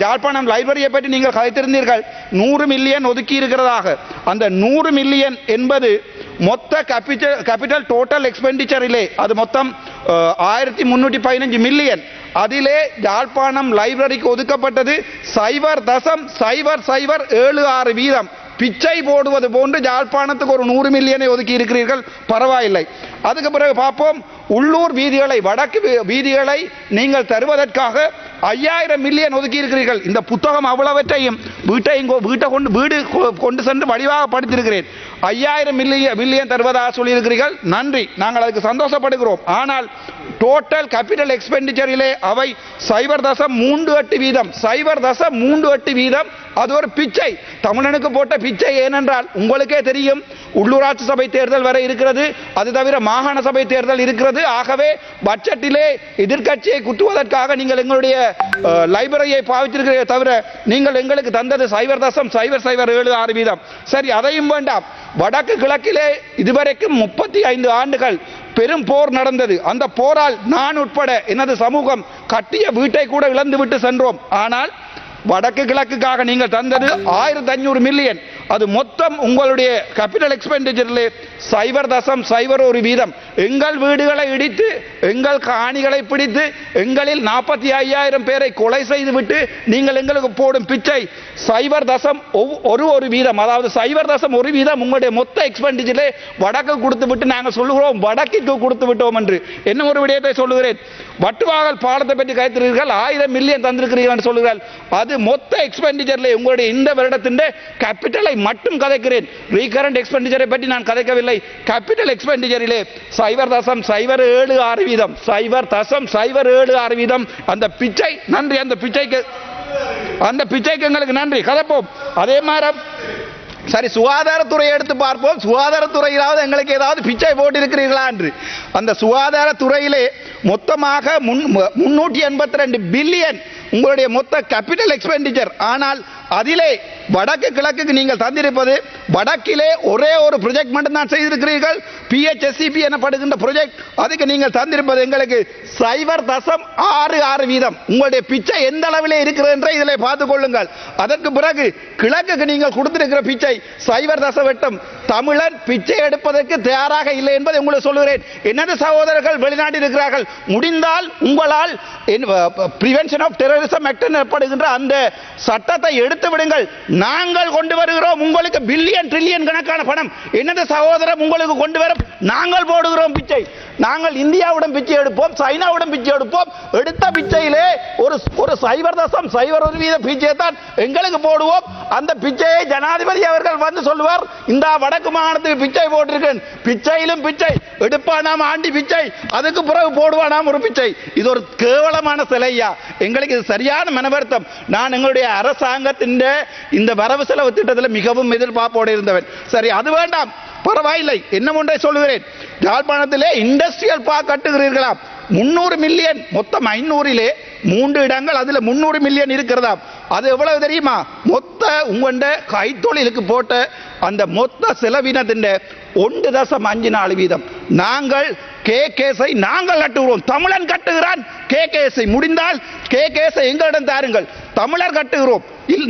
யாழ்ப்பாணம் லைப்ரரியை பற்றி நீங்கள் கதைத்திருந்தீர்கள். 100 மில்லியன் ஒதுக்கி இருக்கிறதாக. அந்த 100 மில்லியன் என்பது மொத்த கேபிட்டல் டோட்டல் எக்ஸ்பெண்டிச்சரிலே அது மொத்தம் 1315 மில்லியன். அதிலே யாழ்ப்பாணம் லைப்ரரிக்கு ஒதுக்கப்பட்டது 0.0076%. பிச்சை போடுவது போன்று யாழ்ப்பாணத்துக்கு ஒரு 100 மில்லியனை ஒதுக்கி இருக்கிறீர்கள், பரவாயில்லை. அதுக்கு பிறகு பார்ப்போம், உள்ளூர் வீதிகளை வடக்கு வீதிகளை நீங்கள் தருவதற்காக 5000 மில்லியன் ஒதுக்கி இருக்கிறீர்கள். இந்த புத்தகம் அவ்வளவற்றையும் வீடு கொண்டு சென்று வடிவாக படித்திருக்கிறேன். 5000 மில்லியன் தருவதாக சொல்லியிருக்கிறீர்கள், நன்றி, நாங்கள் அதுக்கு சந்தோஷப்படுகிறோம். ஆனால் டோட்டல் கேபிட்டல் எக்ஸ்பெண்டிச்சரிலே அவை 0.38% வீதம். அது ஒரு பிச்சை, தமிழனுக்கு போட்ட பிச்சை. ஏனென்றால் உங்களுக்கே தெரியும், உள்ளூராட்சி சபை தேர்தல் வரை இருக்கிறது, அது தவிர மாகாண சபை தேர்தல் இருக்கிறது. ஆகவே பட்ஜெட்டிலே எதிர்க்கட்சியை குத்துவதற்காக நீங்கள் எங்களுடைய லைப்ரரியை பாவித்திருக்கிறீர்கள் தவிர நீங்கள் எங்களுக்கு தந்தது 0.007%. சரி, அதையும் வேண்டாம். வடக்கு கிழக்கிலே இதுவரைக்கும் 35 ஆண்டுகள் பெரும் போர் நடந்தது. அந்த போரால் நான் உட்பட எனது சமூகம் கட்டிய வீட்டை கூட இழந்துவிட்டு சென்றோம். ஆனால் வடக்கு கிழக்குக்காக நீங்கள் தந்தது 1500 மில்லியன். அது மொத்தம் உங்களுடைய கேபிட்டல் எக்ஸ்பெண்டிச்சரிலே 0.01%. எங்கள் வீடுகளை இடித்து எங்கள் காணிகளை பிடித்து எங்களில் 45,000 பேரை கொலை செய்துவிட்டு நீங்கள் எங்களுக்கு போடும் பிச்சை 0.1%. அதாவது 0.1% உங்களுடைய மொத்த எக்ஸ்பெண்டிச்சரிலே வடக்கு கொடுத்து விட்டு நாங்கள் சொல்லுகிறோம் வடக்கிற்கு கொடுத்து விட்டோம் என்று. என்ன ஒரு விடயத்தை சொல்லுகிறேன், வட்டுவாகல் பாலத்தை பற்றி கைத்திருக்கிறீர்கள், 1000 மில்லியன் தந்திருக்கிறீர்கள் என்று சொல்லுகிறார்கள். அது மொத்த எக்ஸ்பெண்டிச்சரிலே உங்களுடைய இந்த வருடத்தின் கேபிட்டலை மட்டும் கதைக்கிறேன். ரீகரண்ட் எக்ஸ்பெண்டிச்சரை பற்றி நான் கதைக்கவில்லை. கேபிட்டல் எக்ஸ்பெண்டிச்சரிலே 0.076%. அந்த பிச்சை, நன்றி. அந்த பிச்சைக்கு எங்களுக்கு நன்றி, கதைப்போம். அதே மாதிரி சரி, சுகாதாரத்துறையை எடுத்து பார்ப்போம். சுகாதாரத்துறையிலாவது எங்களுக்கு ஏதாவது பிச்சை போட்டிருக்கிறீர்களா என்று. அந்த சுகாதாரத்துறையிலே மொத்தமாக 382 பில்லியன் உங்களுடைய மொத்த கேபிட்டல் எக்ஸ்பெண்டிச்சர். ஆனால் அதிலே வடக்கு கிழக்குக்கு நீங்கள் தந்திருப்பது, வடக்கிலே ஒரே ஒரு ப்ரொஜெக்ட் மட்டும் தான் செய்திருக்கிறீர்கள், PHSCP எனப்படுகின்ற ப்ரொஜெக்ட். அதுக்கு நீங்கள் தந்திருப்பது எங்களுக்கு 0.66%. உங்களுடைய பிச்சை எந்த அளவிலே இருக்கிறது என்று இதில் பார்த்துக் கொள்ளுங்கள். அதற்கு பிறகு கிழக்குக்கு நீங்கள் கொடுத்திருக்கிற பிச்சை 0.8. தமிழன் பிச்சை எடுப்பதற்கு தயாராக இல்லை என்பதை உங்களுக்கு சொல்லுகிறேன். எனது சகோதரர்கள் வெளிநாட்டில் இருக்கிறார்கள், முடிந்தால் உங்களால் பிரிவென்ஷன் ஆஃப் டெரரிசம் ஆக்ட் எனப்படுகின்ற அந்த சட்டத்தை எடுத்து விடுங்கள். நாங்கள் கொண்டு வருகிறோம் உங்களுக்கு பில்லியன் ட்ரில்லியன் கணக்கான பணம். எனது சகோதரர் உங்களுக்கு கொண்டு வரும், நாங்கள் போடுகிறோம் பிச்சை. நாங்கள் இந்தியாவுடன் பிச்சை எடுப்போம், சைனாவுடன் பிச்சை எடுப்போம். எடுத்த பிச்சையிலே ஒரு 0.01% பிச்சை தான் எங்களுக்கு போடுவோம். அந்த பிச்சையை ஜனாதிபதி அவர்கள் வந்து சொல்லுவார், இந்த வடக்கு மாகாணத்துக்கு பிச்சை போட்டிருக்கேன். பிச்சையிலும் பிச்சை எடுப்பானாம், ஆண்டி பிச்சை. அதுக்கு பிறகு போடுவானாம் ஒரு பிச்சை. இது ஒரு கேவலமான சிலையா. எங்களுக்கு இது சரியான மனவருத்தம். நான் எங்களுடைய அரசாங்கத்தின் இந்த வரவு செலவு திட்டத்தில் மிகவும் எதிர்பார்ப்போடு இருந்தவன். சரி, அது வேண்டாம், பரவாயில்லை. என்ன ஒன்றை சொல்லுகிறேன், யாழ்ப்பாணத்திலே இண்டஸ்ட்ரியல் பார்க் கட்டுகிறீர்களா? 300 மில்லியன், மொத்தம் 500லே 3 இடங்கள், அதுல 300 மில்லியன் இருக்கிறதா? அது எவ்வளவு தெரியுமா? மொத்த உங்கண்ட கைத்தொழிலுக்கு போட்ட அந்த மொத்த செலவினத்தின் 1.54%. நாங்கள் கேகேஸை நாங்கள் கட்டுகிறோம். தமிழன் கட்டுகிறான் கேகேஸை. முடிந்தால் கேகேஸை எங்களிடம் தாருங்கள், தமிழர் கட்டுகிறோம்.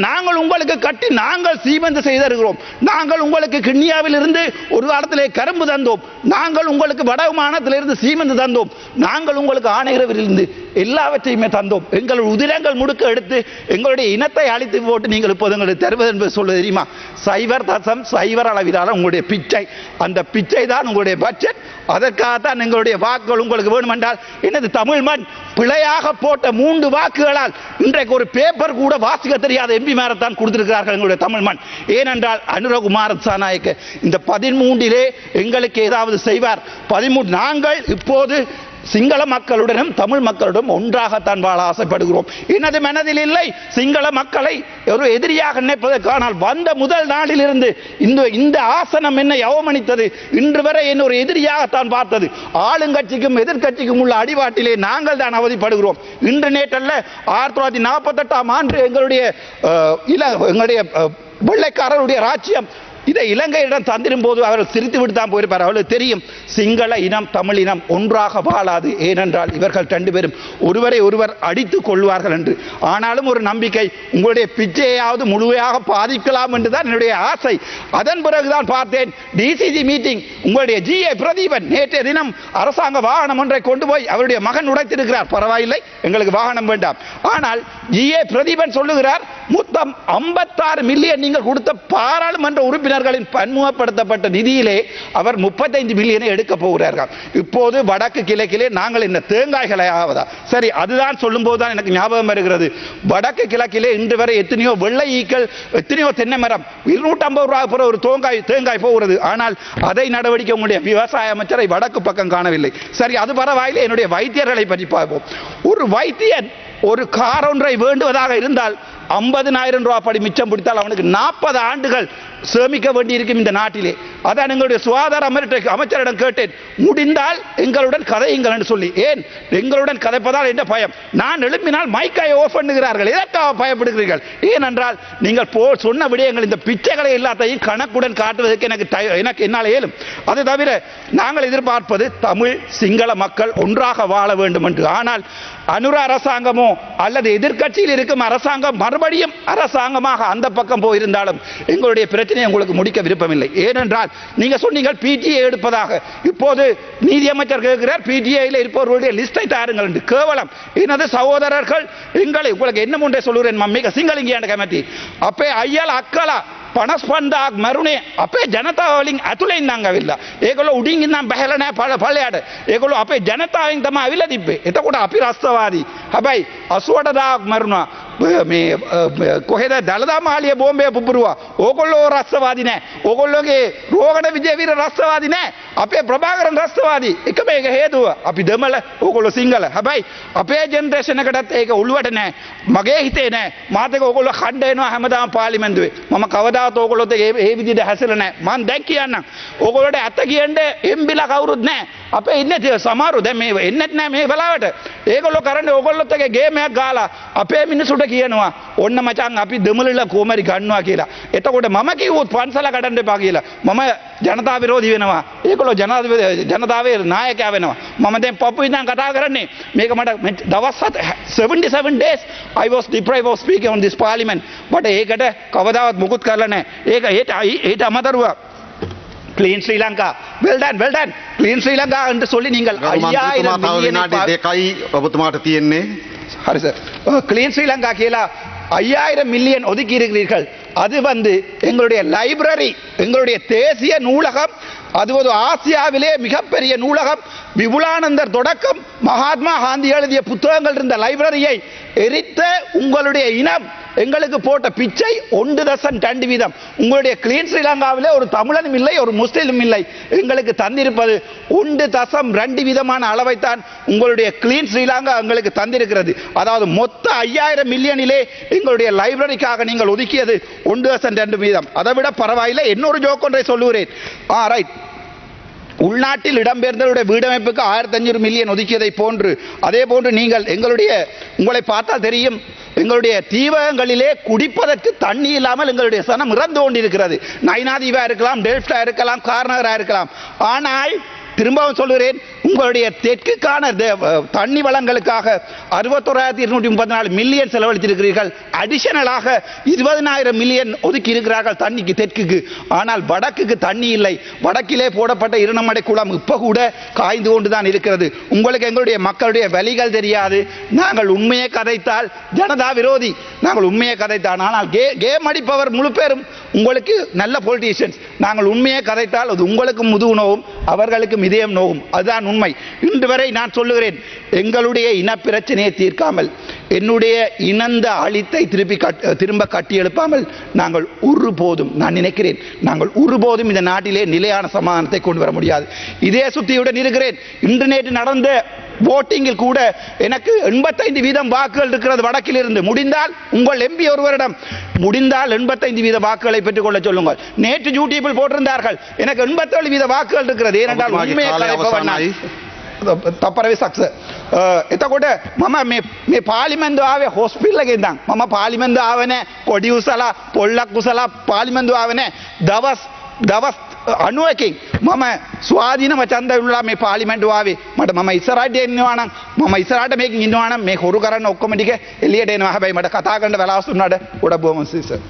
நாங்கள் உங்களுக்கு கட்டி நாங்கள் சீமெந்து செய்திருக்கிறோம். நாங்கள் உங்களுக்கு கிண்ணியாவில் இருந்து ஒரு காலத்திலே கரும்பு தந்தோம். நாங்கள் உங்களுக்கு வடமானத்திலிருந்து சீமெந்து தந்தோம். நாங்கள் உங்களுக்கு ஆணையரவிலிருந்து எல்லாவற்றையுமே தந்தோம். எங்கள் உதிரங்கள் முடுக்க எடுத்து எங்களுடைய இனத்தை அழித்து போட்டு நீங்கள் இப்போது எங்களுக்கு தருவது என்பது சொல்ல தெரியுமா? 0.0 அளவிலான உங்களுடைய பிச்சை. அந்த பிச்சை தான் உங்களுடைய பட்ஜெட். அதற்காகத்தான் எங்களுடைய வாக்குகள் உங்களுக்கு வேண்டுமென்றால் எனது தமிழ் மண் பிழையாக போட்ட 3 வாக்குகளால் இன்றைக்கு ஒரு பேப்பர் கூட வாசிக்க தெரியாத MP மாரத்தான் கொடுத்திருக்கிறார்கள் எங்களுடைய தமிழ் மண். ஏனென்றால் அனுரகுமார திசாநாயக்க இந்த 13லே எங்களுக்கு ஏதாவது செய்வார். 13 நாங்கள் இப்போது சிங்கள மக்களுடனும் தமிழ் மக்களுடன் ஒன்றாகத்தான் வாழ ஆசைப்படுகிறோம். எனது மனதில் இல்லை சிங்கள மக்களை ஒரு எதிரியாக நினைப்பதற்கானால் வந்த முதல் நாளிலிருந்து இந்த ஆசனம் என்னை அவமனித்தது, இன்று வரை என்ன ஒரு எதிரியாகத்தான் பார்த்தது. ஆளுங்கட்சிக்கும் எதிர்கட்சிக்கும் உள்ள அடிவாட்டிலே நாங்கள் தான் அவதிப்படுகிறோம். இன்று நேற்றல்ல, 1948 எங்களுடைய வெள்ளைக்காரருடைய ராஜ்யம் இதை இலங்கையிடம் தந்திரும் போது அவர்கள் சிரித்து விட்டு தான் போயிருப்பார். அவர்களுக்கு தெரியும் சிங்கள இனம் தமிழ் இனம் ஒன்றாக வாழாது, ஏனென்றால் இவர்கள் ரெண்டு பேரும் ஒருவரை ஒருவர் அடித்துக் கொள்வார்கள் என்று. ஆனாலும் ஒரு நம்பிக்கை, உங்களுடைய பிச்சையாவது முழுமையாக பாதிக்கலாம் என்றுதான் என்னுடைய ஆசை. அதன் பிறகுதான் பார்த்தேன் டிசிசி மீட்டிங், உங்களுடைய ஜிஏ பிரதீபன் நேற்றைய தினம் அரசாங்க வாகனம் ஒன்றை கொண்டு போய் அவருடைய மகன் உடைத்திருக்கிறார். பரவாயில்லை, எங்களுக்கு வாகனம் வேண்டாம். ஆனால் ஜிஏ பிரதீபன் சொல்லுகிறார், மொத்தம் 56 மில்லியன் நீங்கள் கொடுத்த பாராளுமன்ற உறுப்பினர்களின் பன்முகப்படுத்தப்பட்ட நிதியிலே அவர் 35 மில்லியனை எடுக்க போகிறார்கள். இப்போது வடக்கு கிழக்கிலே நாங்கள் என்ன தேங்காய்களை ஆவதா? சரி, அதுதான் சொல்லும் போதுதான் எனக்கு ஞாபகம் வருகிறது, வடக்கு கிழக்கிலே இன்று வரை எத்தனையோ வெள்ளை ஈக்கள், எத்தனையோ தென்னை மரம் 250 ரூபாய் ஒரு தேங்காய் போகிறது. ஆனால் அதை நடவடிக்கை உங்களுடைய விவசாய அமைச்சரை வடக்கு பக்கம் காணவில்லை. சரி, அது பரவாயில்லை. என்னுடைய வைத்தியர்களை பற்றி பார்ப்போம். ஒரு வைத்தியன் ஒரு கார் ஒன்றை வேண்டுவதாக இருந்தால் 50,000 ரூபாய் படி மிச்சம் பிடித்தால் அவனுக்கு 40 ஆண்டுகள் சேமிக்க வேண்டி இருக்கும் இந்த நாட்டிலே. அதான் எங்களுடைய சுகாதார அமைச்சரிடம் கேட்டேன், முடிந்தால் எங்களுடன் கதையுங்கள் என்று சொல்லி. ஏன் எங்களுடன் கதைப்பதால் என்ன பயம்? நான் எழுப்பினால் மைக்கை ஆஃப் பண்ணுகிறார்கள். எதற்காக பயப்படுகிறீர்கள்? ஏனென்றால் நீங்கள் சொன்ன விடயங்கள் இந்த பிச்சைகளை எல்லாத்தையும் கணக்குடன் காட்டுவதற்கு எனக்கு என்னால் இயலும். அது தவிர நாங்கள் எதிர்பார்ப்பது தமிழ் சிங்கள மக்கள் ஒன்றாக வாழ வேண்டும் என்று. ஆனால் அனுர அரசாங்கமோ அல்லது எதிர்க்கட்சியில் இருக்கும் அரசாங்கம் மறுபடியும் அரசாங்கமாக அந்த பக்கம் போயிருந்தாலும் எங்களுடைய பிரச்சனையை உங்களுக்கு முடிக்க விருப்பமில்லை. ஏனென்றால் நீங்க சொன்னீங்க பிடிஏ எடுப்பதாக. இப்போது நீதியமைச்சர் கேட்கிறார், பிடிஏயில் இருப்பவர்களுடைய லிஸ்டை தாருங்கள் என்று. கேவலம். எனது சகோதரர்கள் எங்களை உங்களுக்கு என்ன ஒன்றை சொல்லுகிறேன் மம்மிக சிங்களிங்கியான கமிட்டி அப்பே ஐயால் அக்கலா පනස්පන්දාක් මරුණේ අපේ ජනතාවලින් ඇතුළෙන් නංගවිල්ලා. ඒගොල්ලෝ උඩින් ඉඳන් බහැලා නැහැ පළයට. ඒගොල්ලෝ අපේ ජනතාවෙන් තමයි අවිලා තිබ්බේ. එතකොට අපි රස්තවාදී. හැබැයි 88,000ක් මරුණා. මේ කොහෙද දළදා මාලිය බෝම්බය පුපුරුවා. ඕගොල්ලෝ රස්තවාදී නැහැ. ඕගොල්ලෝගේ රෝගණ විජේවීර රස්තවාදී නැහැ. අපේ ප්‍රභාකරන් රස්තවාදී. එක මේක හේතුව අපි දෙමළ ඕගොල්ලෝ සිංහල. හැබැයි අපේ ජෙනරේෂන් එකටත් ඒක උළුවට නැහැ. මගේ හිතේ නැහැ. මාත් එක ඕගොල්ලෝ කණ්ඩ එනවා හැමදාම පාර්ලිමේන්තුවේ. මම කවදාවත් ඕගොල්ලොත් ඒ විදිහට හැසිරෙලා නැහැ. මම දැන් කියන්නම්. ඕගොල්ලෝට ඇත්ත කියන්නේ එම්බිලා කවුරුත් නැහැ. අපේ ඉන්නේ සමහරු දැන් මේ එන්නෙත් නැහැ මේ වෙලාවට. ඒගොල්ලෝ කරන්නේ ඕගොල්ලොත් එක ගේම් එකක් ගාලා අපේ මිනිසුන්ට කියනවා ඔන්න මචං අපි දෙමළලා කොමරි ගන්නවා කියලා. එතකොට මම කිව්වොත් පන්සල කඩන්න එපා කියලා. මම ජනතා විරෝධී වෙනවා. ඒගොල්ලෝ ජනතාවේ නායකයා වෙනවා. මම දැන් පපු ඉඳන් කතා කරන්නේ මේක මට දවස් 77 days I was deprived of speaking on this parliament. but ඒකට කවදාවත් මුකුත් කරලා නැහැ. ඒක ඒට අමතරව Clean Sri Lanka. Well done, well done. Clean Sri Lanka என்று சொல்லி நீங்கள் 5000 மில்லியன் දෙකයි ඔබතුමාට තියෙන්නේ. හරි சார். Clean Sri Lanka කියලා 5000 மில்லியன் ஒதுக்கி இருக்கிறீர்கள். அது எங்களுடைய லைப்ரரி, எங்களுடைய தேசிய நூலகம், அது ஒரு ஆசியாவிலே மிகப்பெரிய நூலகம். விபுலானந்தர் தொடக்கம் மகாத்மா காந்தி எழுதிய புத்தகங்கள் இருந்த லைப்ரரியை எரித்த உங்களுடைய இனம் எங்களுக்கு போட்ட பிச்சை 1.2%. உங்களுடைய கிளீன் ஸ்ரீலங்காவிலே ஒரு தமிழனும் இல்லை, ஒரு முஸ்லிமும் இல்லை. எங்களுக்கு தந்திருப்பது 1.2% அளவைத்தான் உங்களுடைய கிளீன் ஸ்ரீலங்கா எங்களுக்கு தந்திருக்கிறது. அதாவது மொத்த 5000 மில்லியனிலே எங்களுடைய லைப்ரரிக்காக நீங்கள் ஒதுக்கியது 1.2%. அதை விட பரவாயில்லை. இன்னொரு ஜோக் ஒன்றை சொல்லுகிறேன். ரைட். உள்நாட்டில் இடம்பெயர்ந்தவருடைய வீடமைப்புக்கு 1500 மில்லியன் ஒதுக்கியதை போன்று அதே போன்று நீங்கள் உங்களை பார்த்தால் தெரியும், எங்களுடைய தீவகங்களிலே குடிப்பதற்கு தண்ணி இல்லாமல் எங்களுடைய சனம் இறந்து கொண்டிருக்கிறது. நைனாதீவா இருக்கலாம், டெல்ஃப்டா இருக்கலாம், கார்னகரா இருக்கலாம். ஆனால் திரும்பவும் சொல்கிறேன், உங்களுடைய தெற்குக்கான தண்ணி வளங்களுக்காக 61,234 மில்லியன் செலவழித்திருக்கிறீர்கள். அடிஷனலாக 20,000 மில்லியன் ஒதுக்கி இருக்கிறார்கள் தண்ணிக்கு தெற்குக்கு. ஆனால் வடக்குக்கு தண்ணி இல்லை. வடக்கிலே போடப்பட்ட இருநமடை குளம் இப்ப கூட காய்ந்து கொண்டுதான் இருக்கிறது. உங்களுக்கு எங்களுடைய மக்களுடைய வலிகள் தெரியாது. நாங்கள் உண்மையை கதைத்தால் ஜனதா விரோதி, நாங்கள் உண்மையை கதைத்தான். ஆனால் கேம் அடிப்பவர் முழு பேரும் உங்களுக்கு நல்ல பொலிட்டீஷியன்ஸ். நாங்கள் உண்மையை கதைத்தால் அது உங்களுக்கு முதுகு நோவும், அவர்களுக்கும் இதயம் நோவும். அதுதான் உண்மை. இன்று வரை நான் சொல்லுகிறேன், எங்களுடைய இன பிரச்சனையை தீர்க்காமல், என்னுடைய இனந்த அழித்தை திரும்ப கட்டி எழுப்பாமல் நாங்கள் ஒருபோதும், நான் நினைக்கிறேன், நாங்கள் ஒருபோதும் இந்த நாட்டிலே நிலையான சமாதானத்தை கொண்டு வர முடியாது. இதே சுத்தியுடன் இருக்கிறேன். இன்று நேற்று நடந்த votingil கூட எனக்கு 85% வாக்குகள் இருக்கிறது வடக்கில் இருந்து. முடிந்தால் உங்கள் எம்பி ஒருவரிடம் முடிந்தால் 85% வாக்குகளை பெற்றுக் கொள்ள சொல்லுங்கள். நேற்று யூடியூபில் போட்டிருந்தார்கள் எனக்கு 87% வாக்குகள் இருக்கிறது. ஏனென்றால் உண்மையை கலைப்பவன் තපරවේ සක්ස එතකොට මම මේ පාර්ලිමේන්තුව ආවේ හොස්පිටල් එකේ ඉඳන්. මම පාර්ලිමේන්තුව ආවේ නැහැ කොඩි උසලා පොල්ලක් උසලා පාර්ලිමේන්තුව ආවේ නැහැ. දවස් දවස් 90කින් මම ස්වාධීනව ඡන්ද විල්ලා මේ පාර්ලිමේන්තුව ආවේ. මට මම ඉස්සරහට එන්නවා නම් මම ඉස්සරහට මේකෙන් ඉන්නවා නම් මේ හොරු කරන්න ඔක්කොම ටික එළියට එනවා. හැබැයි මට කතා කරන්න වෙලාවක් දුන්නාට ගොඩක් බොහොම ස්තුතියි සර්.